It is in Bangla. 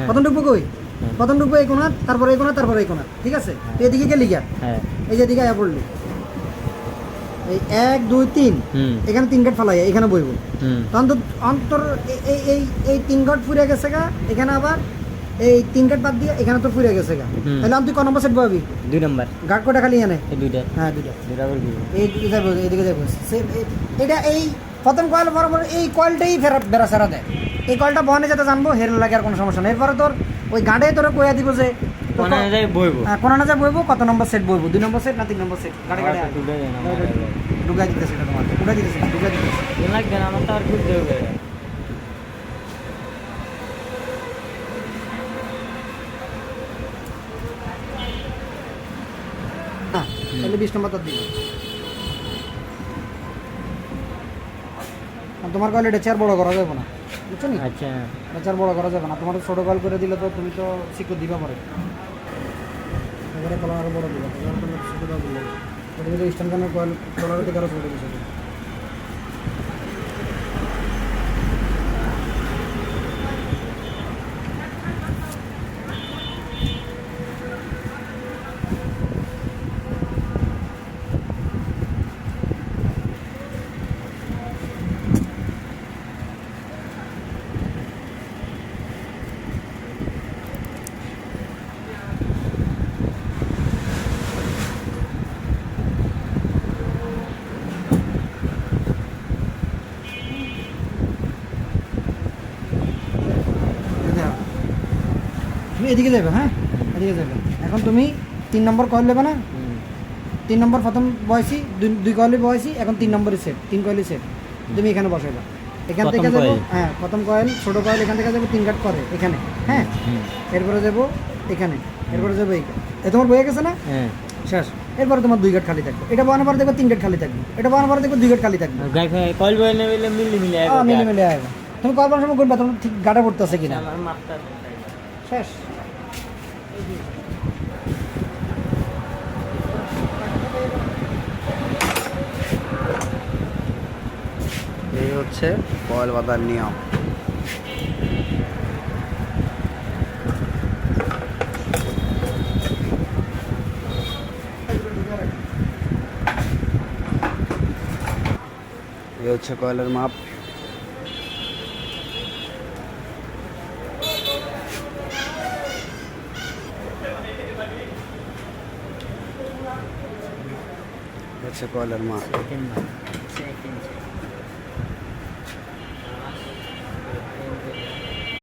প্রথম ঢুকবো কই? প্রথম ঢুকবো এই কোণা, তারপরে এই কোণা, তারপরে এই কোণা, ঠিক আছে? তুই এদিকে গেলি গিয়া, এই যে এদিকে আয়া পড়লি, এই 1 2 3 এখানে 3 গেট ফেলাই এখানে বইবো, তখন তো অন্তর এই 3 গেট ফুরে গেছে গা, এখানে আবার এই 3 গেট বাদ দিয়ে এখানে তো ফুরে গেছে গা, তাহলে তুই ক নম্বর সেট বসাবি? 2 নাম্বার গাট কোটা খালি এনে এই দুইটা, হ্যাঁ দুইটা করে দিব। এইদিকে যাবো, এইদিকে যাবো, এটা এই প্রথম কয়েল বরাবর এই কয়েলটাই বেড়া সেরা দেয়, এই কয়েলটা বহানে যেতে জানবো হের লাগে আর কোনো সমস্যা নেই। এরপরে তোর ওই গাঁটে তোরা কইয়া দিব যে কোনা যায় বইবো, কোনা না যায় বইবো, কত নম্বর সেট বইবো, 2 নম্বর সেট না 3 নম্বর সেট, গাড়ি গাড়ি ঢুকাই দিতেছে, এটা তোমার ঢুকাই দিতেছে, ঢুকাই দিতেছে। লাগবে না আমার তো আর খুঁজতে হবে। হ্যাঁ তাহলে 20 নম্বর তার দিবো। আর তোমার কয়েল এটা চেয়ার বড় করা যাবে না, বুঝছো নি? আচ্ছা এটা চেয়ার বড় করা যাবে না, তোমার ছোটো কয়েল করে দিলে তো তুমি তো শিখো দিবা পারে, এবারে কলার আরও বড় দিবা, তাহলে তোমার সুবিধা বললো ওটা কিন্তু স্ট্যান্ড কানের কয়েল কলার থেকে আরও ছোটো বিষয়। তুমি এদিকে যাবে, হ্যাঁ এদিকে যাবে। এখন তুমি 3 নম্বর কয়েল নেবে না, 3 নম্বর প্রথম বয়সী, 2 কয়েলে বয়সী, এখন 3 নম্বরের সেট, 3 কয়েলের সেট তুমি এখানে বসাইবা। এখান থেকে যাবো, হ্যাঁ প্রথম কয়েল ছোটো কয়েল এখান থেকে যাবো 3 গাঁট করে এখানে, হ্যাঁ এরপরে যাবো এখানে, এরপরে যাবো এইখানে, তোমার বয়ে গেছে না, শেষ। এরপরে তোমার 2 গাঁট খালি থাকবে, এটা বানানোর পরে দেখবো 3 গাঁট খালি থাকবে, এটা বানানোর পরে দেখবো 2 গাঁট খালি থাকবে, কয়েল বই নেবে মিলি মিলি মিলে মিলে আসবে। তুমি কয়েল বানানোর সময় করবা তোমার ঠিক গাঁটে পড়তেছে কিনা, শেষ। এই হচ্ছে কয়েল বাঁধার নিয়ম। এই হচ্ছে কয়েলের মাপ। হচ্ছে কয়েলের মাপ।